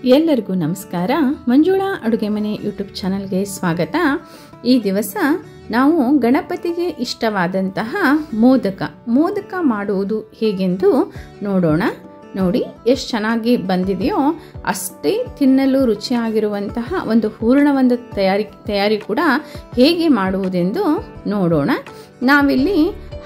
ಎಲ್ಲರಿಗೂ ನಮಸ್ಕಾರ. ಮಂಜುಳಾ ಅಡುಗೆ ಮನೆ ಯೂಟ್ಯೂಬ್ ಚಾನಲ್ಗೆ ಸ್ವಾಗತ. ಈ ದಿವಸ ನಾವು ಗಣಪತಿಗೆ ಇಷ್ಟವಾದಂತಹ ಮೋದಕ ಮಾಡುವುದು ಹೇಗೆಂದು ನೋಡೋಣ. ನೋಡಿ ಎಷ್ಟು ಚೆನ್ನಾಗಿ ಬಂದಿದೆಯೋ ಅಷ್ಟೇ ತಿನ್ನಲು ರುಚಿಯಾಗಿರುವಂತಹ ಒಂದು ಹೂರಣದ ತಯಾರಿ ಕೂಡ ಹೇಗೆ ಮಾಡುವುದೆಂದು ನೋಡೋಣ. ನಾವಿಲ್ಲಿ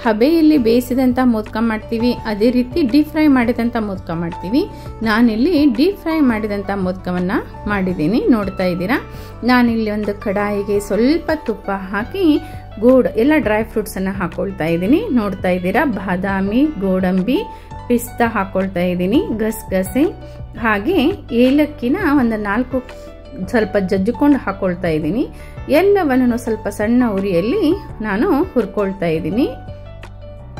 ಹಬೆಯಲ್ಲಿ ಬೇಯಿಸಿದಂಥ ಮೋದಕ ಮಾಡ್ತೀವಿ, ಅದೇ ರೀತಿ ಡೀಪ್ ಫ್ರೈ ಮಾಡಿದಂಥ ಮೋದಕ ಮಾಡ್ತೀವಿ. ನಾನಿಲ್ಲಿ ಡೀಪ್ ಫ್ರೈ ಮಾಡಿದಂಥ ಮೋದಕವನ್ನು ಮಾಡಿದ್ದೀನಿ, ನೋಡ್ತಾ ಇದ್ದೀರಾ. ನಾನಿಲ್ಲಿ ಒಂದು ಕಡಾಯಿಗೆ ಸ್ವಲ್ಪ ತುಪ್ಪ ಹಾಕಿ ಎಲ್ಲ ಡ್ರೈ ಫ್ರೂಟ್ಸನ್ನು ಹಾಕ್ಕೊಳ್ತಾ ಇದ್ದೀನಿ, ನೋಡ್ತಾ ಇದ್ದೀರಾ. ಬಾದಾಮಿ, ಗೋಡಂಬಿ, ಪಿಸ್ತಾ ಹಾಕ್ಕೊಳ್ತಾ ಇದ್ದೀನಿ, ಗಸಗಸೆ ಹಾಗೆ ಏಲಕ್ಕಿನ ಒಂದು 4 ಸ್ವಲ್ಪ ಜಜ್ಜಿಕೊಂಡು ಹಾಕ್ಕೊಳ್ತಾ ಇದ್ದೀನಿ. ಎಲ್ಲವನ್ನು ಸ್ವಲ್ಪ ಸಣ್ಣ ಉರಿಯಲ್ಲಿ ನಾನು ಹುರ್ಕೊಳ್ತಾ ಇದ್ದೀನಿ.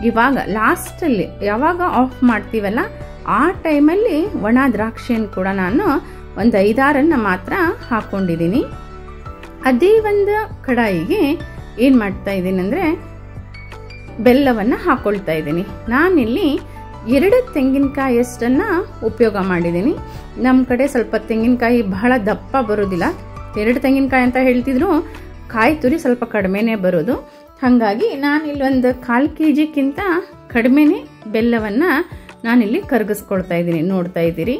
ಇವಾಗ ಲಾಸ್ಟಲ್ಲಿ ಯಾವಾಗ ಆಫ್ ಮಾಡ್ತೀವಲ್ಲ ಆ ಟೈಮಲ್ಲಿ ಒಣ ದ್ರಾಕ್ಷಿಯನ್ನು ಕೂಡ ನಾನು ಒಂದು 5-6 ಮಾತ್ರ ಹಾಕ್ಕೊಂಡಿದ್ದೀನಿ. ಅದೇ ಒಂದು ಕಡಾಯಿಗೆ ಏನು ಮಾಡ್ತಾ ಇದ್ದೀನಿ ಅಂದರೆ ಬೆಲ್ಲವನ್ನು ಹಾಕ್ಕೊಳ್ತಾ ಇದ್ದೀನಿ. ನಾನಿಲ್ಲಿ 2 ತೆಂಗಿನಕಾಯಿಯಷ್ಟನ್ನು ಉಪಯೋಗ ಮಾಡಿದ್ದೀನಿ. ನಮ್ಮ ಕಡೆ ಸ್ವಲ್ಪ ತೆಂಗಿನಕಾಯಿ ಬಹಳ ದಪ್ಪ ಬರೋದಿಲ್ಲ, 2 ತೆಂಗಿನಕಾಯಿ ಅಂತ ಹೇಳ್ತಿದ್ರು, ಕಾಯಿ ತುರಿ ಸ್ವಲ್ಪ ಕಡಿಮೆನೇ ಬರೋದು. ಹಾಗಾಗಿ ನಾನಿಲ್ಲಿ ಒಂದು 1/4 kgಕ್ಕಿಂತ ಕಡಿಮೆನೇ ಬೆಲ್ಲವನ್ನು ನಾನಿಲ್ಲಿ ಕರಗಿಸ್ಕೊಳ್ತಾ ಇದ್ದೀನಿ, ನೋಡ್ತಾ ಇದ್ದೀರಿ.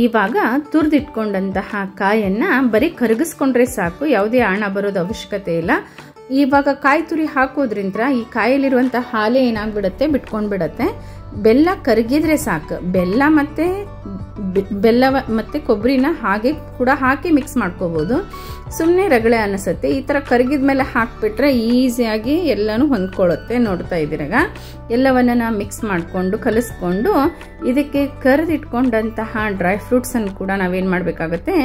ಇವಾಗ ತುರಿದಿಟ್ಕೊಂಡಂತಹ ಕಾಯನ್ನು ಬರೀ ಕರಗಿಸ್ಕೊಂಡ್ರೆ ಸಾಕು, ಯಾವುದೇ ಆಣ ಬರೋದು ಅವಶ್ಯಕತೆ ಇಲ್ಲ. ಇವಾಗ ಕಾಯಿ ತುರಿ ಹಾಕೋದ್ರಿಂದ ಈ ಕಾಯಲ್ಲಿರುವಂಥ ಹಾಲೆ ಏನಾಗ್ಬಿಡುತ್ತೆ, ಬಿಟ್ಕೊಂಡ್ಬಿಡತ್ತೆ. ಬೆಲ್ಲ ಕರಗಿದ್ರೆ ಸಾಕು. ಬೆಲ್ಲ ಮತ್ತು ಕೊಬ್ಬರಿನ ಹಾಗೆ ಕೂಡ ಹಾಕಿ ಮಿಕ್ಸ್ ಮಾಡ್ಕೋಬೋದು. ಸುಮ್ಮನೆ ರಗಳೆ ಅನಿಸುತ್ತೆ. ಈ ಥರ ಕರಗಿದ ಮೇಲೆ ಹಾಕಿಬಿಟ್ರೆ ಈಸಿಯಾಗಿ ಎಲ್ಲನೂ ಹೊಂದ್ಕೊಳ್ಳುತ್ತೆ, ನೋಡ್ತಾ ಇದ್ದೀರಾಗ. ಎಲ್ಲವನ್ನ ಮಿಕ್ಸ್ ಮಾಡಿಕೊಂಡು ಕಲಿಸ್ಕೊಂಡು ಇದಕ್ಕೆ ಕರೆದಿಟ್ಕೊಂಡಂತಹ ಡ್ರೈ ಫ್ರೂಟ್ಸನ್ನು ಕೂಡ ನಾವೇನು ಮಾಡಬೇಕಾಗತ್ತೆ,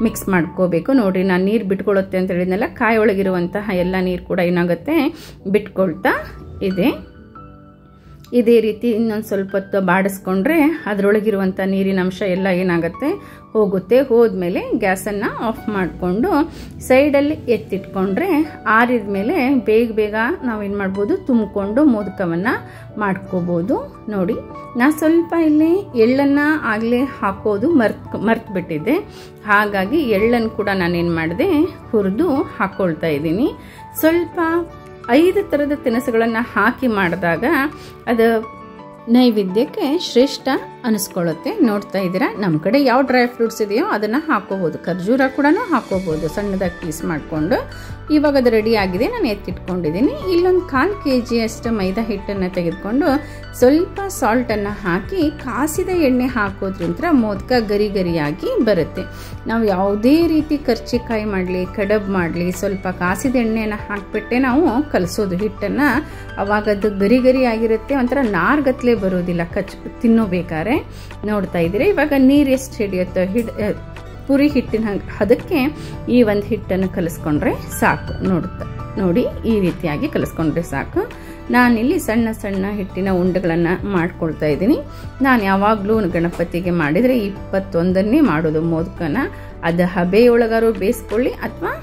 ಮಿಕ್ಸ್ ಮಾಡ್ಕೋಬೇಕು. ನೋಡಿರಿ, ನಾನು ನೀರು ಬಿಟ್ಕೊಳ್ಳುತ್ತೆ ಅಂತ ಹೇಳಿದ್ನಲ್ಲ, ಕಾಯಿ ಒಳಗಿರುವಂತಹ ಎಲ್ಲ ನೀರು ಕೂಡ ಏನಾಗುತ್ತೆ ಬಿಟ್ಕೊಳ್ತಾ ಇದೆ. ಇದೇ ರೀತಿ ಇನ್ನೊಂದು ಸ್ವಲ್ಪ ಹೊತ್ತು ಬಾಡಿಸ್ಕೊಂಡ್ರೆ ಅದರೊಳಗಿರುವಂಥ ನೀರಿನ ಅಂಶ ಎಲ್ಲ ಏನಾಗುತ್ತೆ ಹೋಗುತ್ತೆ. ಹೋದ್ಮೇಲೆ ಗ್ಯಾಸನ್ನು ಆಫ್ ಮಾಡಿಕೊಂಡು ಸೈಡಲ್ಲಿ ಎತ್ತಿಟ್ಕೊಂಡ್ರೆ ಆರಿದ ಮೇಲೆ ಬೇಗ ನಾವೇನು ಮಾಡ್ಬೋದು, ತುಂಬಿಕೊಂಡು ಮೋದಕವನ್ನು ಮಾಡ್ಕೋಬೋದು. ನೋಡಿ, ನಾನು ಸ್ವಲ್ಪ ಇಲ್ಲಿ ಎಳ್ಳನ್ನು ಆಗಲೇ ಹಾಕೋದು ಮರ್ತು ಬಿಟ್ಟಿದ್ದೆ. ಹಾಗಾಗಿ ಎಳ್ಳನ್ನು ಕೂಡ ನಾನೇನು ಮಾಡಿದೆ, ಹುರಿದು ಹಾಕ್ಕೊಳ್ತಾ ಇದ್ದೀನಿ. ಸ್ವಲ್ಪ 5 ಥರದ ತಿನಿಸುಗಳನ್ನು ಹಾಕಿ ಮಾಡಿದಾಗ ಅದು ನೈವೇದ್ಯಕ್ಕೆ ಶ್ರೇಷ್ಠ ಅನಿಸ್ಕೊಳ್ಳುತ್ತೆ, ನೋಡ್ತಾ ಇದ್ದೀರಾ. ನಮ್ಮ ಕಡೆ ಯಾವ ಡ್ರೈ ಫ್ರೂಟ್ಸ್ ಇದೆಯೋ ಅದನ್ನು ಹಾಕೋಬೋದು, ಖರ್ಜೂರ ಕೂಡ ಹಾಕೋಬೋದು ಸಣ್ಣದಾಗಿ ಪೀಸ್ ಮಾಡಿಕೊಂಡು. ಇವಾಗ ಅದು ರೆಡಿ ಆಗಿದೆ, ನಾನು ಎತ್ತಿಟ್ಕೊಂಡಿದ್ದೀನಿ. ಇಲ್ಲೊಂದು 1/4 kg ಅಷ್ಟು ಮೈದಾ ಹಿಟ್ಟನ್ನು ತೆಗೆದುಕೊಂಡು ಸ್ವಲ್ಪ ಸಾಲ್ಟನ್ನು ಹಾಕಿ ಕಾಸಿದ ಎಣ್ಣೆ ಹಾಕೋದ್ರಿಂದ ಮೋದಕ ಗರಿಯಾಗಿ ಬರುತ್ತೆ. ನಾವು ಯಾವುದೇ ರೀತಿ ಕರ್ಚಿಕಾಯಿ ಮಾಡಲಿ, ಕಡಬ್ ಮಾಡಲಿ, ಸ್ವಲ್ಪ ಕಾಸಿದ ಎಣ್ಣೆಯನ್ನು ಹಾಕಿಬಿಟ್ಟೆ ನಾವು ಕಲಸೋದು ಹಿಟ್ಟನ್ನು. ಅವಾಗ ಅದು ಗರಿ ಆಗಿರುತ್ತೆ, ಒಂಥರ ನಾರ್ಗತ್ಲೆ ಬರೋದಿಲ್ಲ ತಿನ್ನೋಬೇಕಾದ್ರೆ, ನೋಡ್ತಾ ಇದ್ದೀರಾ. ಇವಾಗ ನೀರು ಎಷ್ಟು ಹಿಡಿಯುತ್ತೋ ಪುರಿ ಹಿಟ್ಟಿನ ಅದಕ್ಕೆ ಈ ಒಂದು ಹಿಟ್ಟನ್ನು ಕಲಿಸ್ಕೊಂಡ್ರೆ ಸಾಕು. ನೋಡಿ, ಈ ರೀತಿಯಾಗಿ ಕಲಿಸ್ಕೊಂಡ್ರೆ ಸಾಕು. ನಾನಿಲ್ಲಿ ಸಣ್ಣ ಹಿಟ್ಟಿನ ಉಂಡೆಗಳನ್ನು ಮಾಡ್ಕೊಳ್ತಾ ಇದ್ದೀನಿ. ನಾನು ಯಾವಾಗಲೂ ಗಣಪತಿಗೆ ಮಾಡಿದರೆ 21ನೇ ಮಾಡೋದು ಮೋದಕನ. ಅದು ಹಬೆಯೊಳಗಾರು ಬೇಯಿಸ್ಕೊಳ್ಳಿ ಅಥವಾ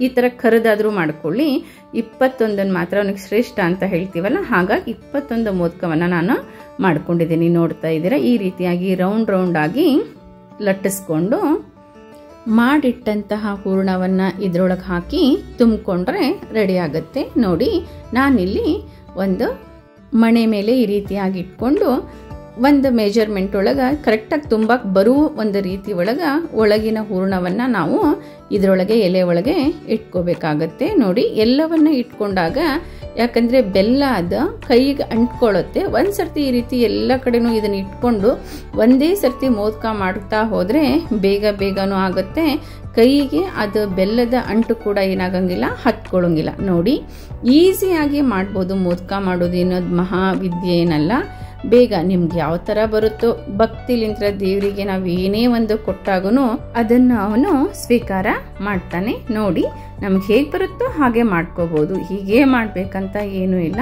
ಈ ಥರ ಕರೆದಾದರೂ ಮಾಡ್ಕೊಳ್ಳಿ. 21 ಮಾತ್ರ ಅವನಿಗೆ ಶ್ರೇಷ್ಠ ಅಂತ ಹೇಳ್ತೀವಲ್ಲ, ಹಾಗಾಗಿ 21 ಮೋದಕವನ್ನು ನಾನು ಮಾಡ್ಕೊಂಡಿದ್ದೀನಿ, ನೋಡ್ತಾ ಇದ್ದೀರಾ. ಈ ರೀತಿಯಾಗಿ ರೌಂಡ್ ಆಗಿ ಲಟ್ಟಿಸ್ಕೊಂಡು ಮಾಡಿಟ್ಟಂತಹ ಹೂರಣವನ್ನು ಇದರೊಳಗೆ ಹಾಕಿ ತುಂಬಿಕೊಂಡ್ರೆ ರೆಡಿ ಆಗುತ್ತೆ. ನೋಡಿ, ನಾನಿಲ್ಲಿ ಒಂದು ಮಣೆ ಮೇಲೆ ಈ ರೀತಿಯಾಗಿ ಇಟ್ಕೊಂಡು ಒಂದು ಮೆಜರ್ಮೆಂಟ್ ಒಳಗೆ ಕರೆಕ್ಟಾಗಿ ತುಂಬಕ್ಕೆ ಬರುವ ಒಂದು ರೀತಿ ಒಳಗಿನ ಹೂರಣವನ್ನು ನಾವು ಇದರೊಳಗೆ ಎಲೆ ಒಳಗೆ ಇಟ್ಕೋಬೇಕಾಗತ್ತೆ. ನೋಡಿ, ಎಲ್ಲವನ್ನು ಇಟ್ಕೊಂಡಾಗ ಯಾಕಂದರೆ ಬೆಲ್ಲ ಅದು ಕೈಗೆ ಅಂಟ್ಕೊಳ್ಳುತ್ತೆ. ಒಂದು ಸರ್ತಿ ಈ ರೀತಿ ಎಲ್ಲ ಕಡೆನೂ ಇದನ್ನು ಇಟ್ಕೊಂಡು ಒಂದೇ ಸರ್ತಿ ಮೋದಕ ಮಾಡ್ತಾ ಹೋದರೆ ಬೇಗನೂ ಆಗುತ್ತೆ. ಕೈಗೆ ಅದು ಬೆಲ್ಲದ ಅಂಟು ಕೂಡ ಏನಾಗಂಗಿಲ್ಲ, ಹತ್ಕೊಳ್ಳೋಂಗಿಲ್ಲ. ನೋಡಿ, ಈಸಿಯಾಗಿ ಮಾಡ್ಬೋದು. ಮೋದಕ ಮಾಡೋದು ಏನೋದು ಮಹಾವಿದ್ಯೆ ಏನಲ್ಲ. ಬೇಗ ನಿಮ್ಗೆ ಯಾವ ಥರ ಬರುತ್ತೋ ಭಕ್ತಿಲಿಂತ್ರ ದೇವರಿಗೆ ನಾವು ಏನೇ ಒಂದು ಕೊಟ್ಟಾಗೂ ಅದನ್ನು ಅವನು ಸ್ವೀಕಾರ ಮಾಡ್ತಾನೆ. ನೋಡಿ, ನಮ್ಗೆ ಹೇಗೆ ಬರುತ್ತೋ ಹಾಗೆ ಮಾಡ್ಕೋಬೋದು, ಹೀಗೆ ಮಾಡಬೇಕಂತ ಏನೂ ಇಲ್ಲ,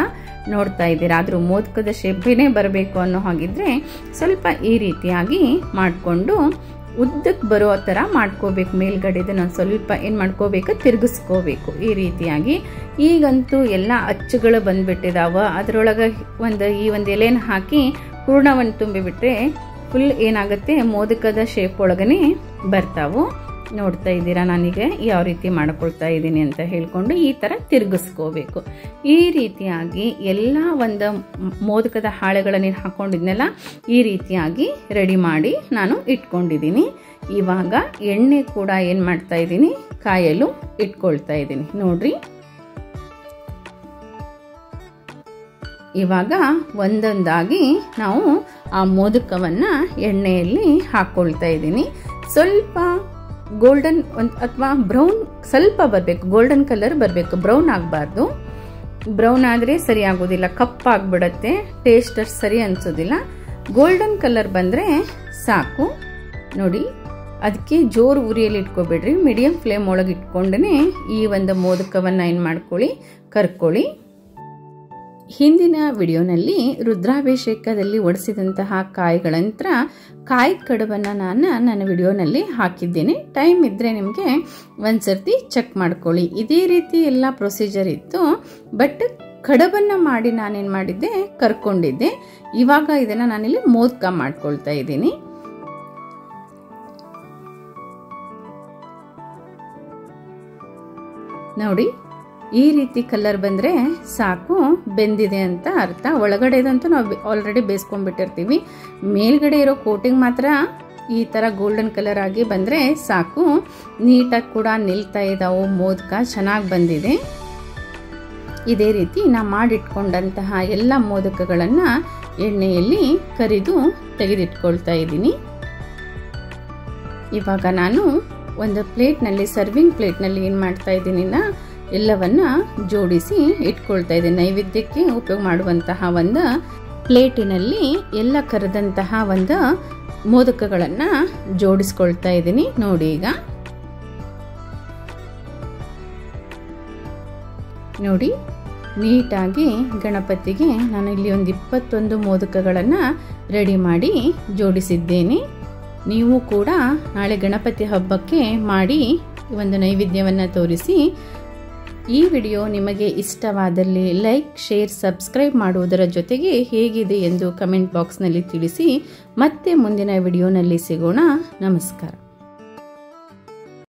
ನೋಡ್ತಾ ಇದ್ದೀರಾ. ಆದರೂ ಮೋದಕದ ಶೇಪೇನೇ ಬರಬೇಕು ಅನ್ನೋ ಹಾಗಿದ್ರೆ ಸ್ವಲ್ಪ ಈ ರೀತಿಯಾಗಿ ಮಾಡಿಕೊಂಡು ಉದ್ದಕ್ಕೆ ಬರೋ ಥರ ಮಾಡ್ಕೋಬೇಕು. ಮೇಲ್ಗಡೆದು ಸ್ವಲ್ಪ ಏನು ಮಾಡ್ಕೋಬೇಕು, ತಿರುಗಿಸ್ಕೋಬೇಕು ಈ ರೀತಿಯಾಗಿ. ಈಗಂತೂ ಎಲ್ಲ ಅಚ್ಚುಗಳು ಬಂದ್ಬಿಟ್ಟಿದಾವ. ಅದರೊಳಗೆ ಈ ಒಂದು ಎಲೆನ ಹಾಕಿ ಹೂರಣವನ್ನು ತುಂಬಿಬಿಟ್ರೆ ಫುಲ್ ಏನಾಗುತ್ತೆ ಮೋದಕದ ಶೇಪ್ ಒಳಗನೆ ಬರ್ತಾವು. ನೋಡ್ತಾ ಇದ್ದೀರಾ ನಾನೀಗ ಯಾವ ರೀತಿ ಮಾಡ್ಕೊಳ್ತಾ ಇದ್ದೀನಿ ಅಂತ ಹೇಳ್ಕೊಂಡು ಈ ಥರ ತಿರುಗಿಸ್ಕೋಬೇಕು. ಈ ರೀತಿಯಾಗಿ ಎಲ್ಲ ಒಂದು ಮೋದಕದ ಹಾಳೆಗಳನ್ನು ಹಾಕೊಂಡಿದ್ನೆಲ್ಲ ಈ ರೀತಿಯಾಗಿ ರೆಡಿ ಮಾಡಿ ನಾನು ಇಟ್ಕೊಂಡಿದ್ದೀನಿ. ಇವಾಗ ಎಣ್ಣೆ ಕೂಡ ಏನು ಮಾಡ್ತಾ ಇದ್ದೀನಿ, ಕಾಯಲು ಇಟ್ಕೊಳ್ತಾ ಇದ್ದೀನಿ. ನೋಡ್ರಿ, ಇವಾಗ ಒಂದೊಂದಾಗಿ ನಾವು ಆ ಮೋದಕವನ್ನು ಎಣ್ಣೆಯಲ್ಲಿ ಹಾಕ್ಕೊಳ್ತಾ ಇದ್ದೀನಿ. ಸ್ವಲ್ಪ ಗೋಲ್ಡನ್ ಅಥವಾ ಬ್ರೌನ್ ಸ್ವಲ್ಪ ಬರಬೇಕು, ಗೋಲ್ಡನ್ ಕಲರ್ ಬರಬೇಕು, ಬ್ರೌನ್ ಆಗಬಾರ್ದು. ಬ್ರೌನ್ ಆದರೆ ಸರಿ ಆಗೋದಿಲ್ಲ, ಕಪ್ಪಾಗ್ಬಿಡತ್ತೆ, ಟೇಸ್ಟ್ ಅಷ್ಟು ಸರಿ ಅನಿಸೋದಿಲ್ಲ. ಗೋಲ್ಡನ್ ಕಲರ್ ಬಂದರೆ ಸಾಕು. ನೋಡಿ, ಅದಕ್ಕೆ ಜೋರು ಉರಿಯಲ್ಲಿ ಇಟ್ಕೊಬೇಡ್ರಿ, ಮೀಡಿಯಂ ಫ್ಲೇಮ್ ಒಳಗೆ ಇಟ್ಕೊಂಡೇ ಈ ಒಂದು ಮೋದಕವನ್ನು ಏನು ಮಾಡ್ಕೊಳ್ಳಿ, ಕರ್ಕೊಳ್ಳಿ. ಹಿಂದಿನ ವಿಡಿಯೋನಲ್ಲಿ ರುದ್ರಾಭಿಷೇಕದಲ್ಲಿ ಒಡಿಸಿದಂತಹ ಕಾಯಿಗಳಂತ್ರ ಕಾಯಿ ಕಡುಬನ್ನು ನಾನು ನನ್ನ ವಿಡಿಯೋನಲ್ಲಿ ಹಾಕಿದ್ದೇನೆ. ಟೈಮ್ ಇದ್ದರೆ ನಿಮಗೆ ಒಂದ್ಸರ್ತಿ ಚೆಕ್ ಮಾಡ್ಕೊಳ್ಳಿ. ಇದೇ ರೀತಿ ಎಲ್ಲ ಪ್ರೊಸೀಜರ್ ಇತ್ತು, ಬಟ್ ಕಡುಬನ್ನು ಮಾಡಿ ನಾನೇನು ಮಾಡಿದ್ದೆ, ಕರ್ಕೊಂಡಿದ್ದೆ. ಇವಾಗ ಇದನ್ನು ನಾನಿಲ್ಲಿ ಮೋದಕ ಮಾಡ್ಕೊಳ್ತಾ ಇದ್ದೀನಿ. ನೋಡಿ, ಈ ರೀತಿ ಕಲರ್ ಬಂದರೆ ಸಾಕು, ಬೆಂದಿದೆ ಅಂತ ಅರ್ಥ. ಒಳಗಡೆದಂತೂ ನಾವು ಆಲ್ರೆಡಿ ಬೇಯಿಸ್ಕೊಂಡ್ಬಿಟ್ಟಿರ್ತೀವಿ. ಮೇಲ್ಗಡೆ ಇರೋ ಕೋಟಿಂಗ್ ಮಾತ್ರ ಈ ಥರ ಗೋಲ್ಡನ್ ಕಲರ್ ಆಗಿ ಬಂದರೆ ಸಾಕು. ನೀಟಾಗಿ ಕೂಡ ನಿಲ್ತಾ ಇದ್ದಾವೆ, ಮೋದಕ ಚೆನ್ನಾಗಿ ಬಂದಿದೆ. ಇದೇ ರೀತಿ ನಾ ಮಾಡಿಟ್ಕೊಂಡಂತಹ ಎಲ್ಲ ಮೋದಕಗಳನ್ನು ಎಣ್ಣೆಯಲ್ಲಿ ಕರಿದು ತೆಗೆದಿಟ್ಕೊಳ್ತಾ ಇದ್ದೀನಿ. ಇವಾಗ ನಾನು ಒಂದು ಪ್ಲೇಟ್ನಲ್ಲಿ, ಸರ್ವಿಂಗ್ ಪ್ಲೇಟ್ನಲ್ಲಿ ಏನು ಮಾಡ್ತಾ ಇದ್ದೀನಿ, ಎಲ್ಲವನ್ನ ಜೋಡಿಸಿ ಇಟ್ಕೊಳ್ತಾ ಇದ್ದೀನಿ. ನೈವೇದ್ಯಕ್ಕೆ ಉಪಯೋಗ ಮಾಡುವಂತಹ ಒಂದು ಪ್ಲೇಟಿನಲ್ಲಿ ಎಲ್ಲ ಕರೆದಂತಹ ಒಂದು ಮೋದಕಗಳನ್ನು ಜೋಡಿಸ್ಕೊಳ್ತಾ ಇದ್ದೀನಿ. ನೋಡಿ, ಈಗ ನೋಡಿ ನೀಟಾಗಿ ಗಣಪತಿಗೆ ನಾನು ಇಲ್ಲಿ ಒಂದು 21 ಮೋದಕಗಳನ್ನು ರೆಡಿ ಮಾಡಿ ಜೋಡಿಸಿದ್ದೇನೆ. ನೀವು ಕೂಡ ನಾಳೆ ಗಣಪತಿ ಹಬ್ಬಕ್ಕೆ ಮಾಡಿ ಒಂದು ನೈವೇದ್ಯವನ್ನು ತೋರಿಸಿ. ಈ ವಿಡಿಯೋ ನಿಮಗೆ ಇಷ್ಟವಾದಲ್ಲಿ ಲೈಕ್, ಶೇರ್, ಸಬ್ಸ್ಕ್ರೈಬ್ ಮಾಡುವುದರ ಜೊತೆಗೆ ಹೇಗಿದೆ ಎಂದು ಕಮೆಂಟ್ ಬಾಕ್ಸ್ನಲ್ಲಿ ತಿಳಿಸಿ. ಮತ್ತೆ ಮುಂದಿನ ವಿಡಿಯೋನಲ್ಲಿ ಸಿಗೋಣ. ನಮಸ್ಕಾರ.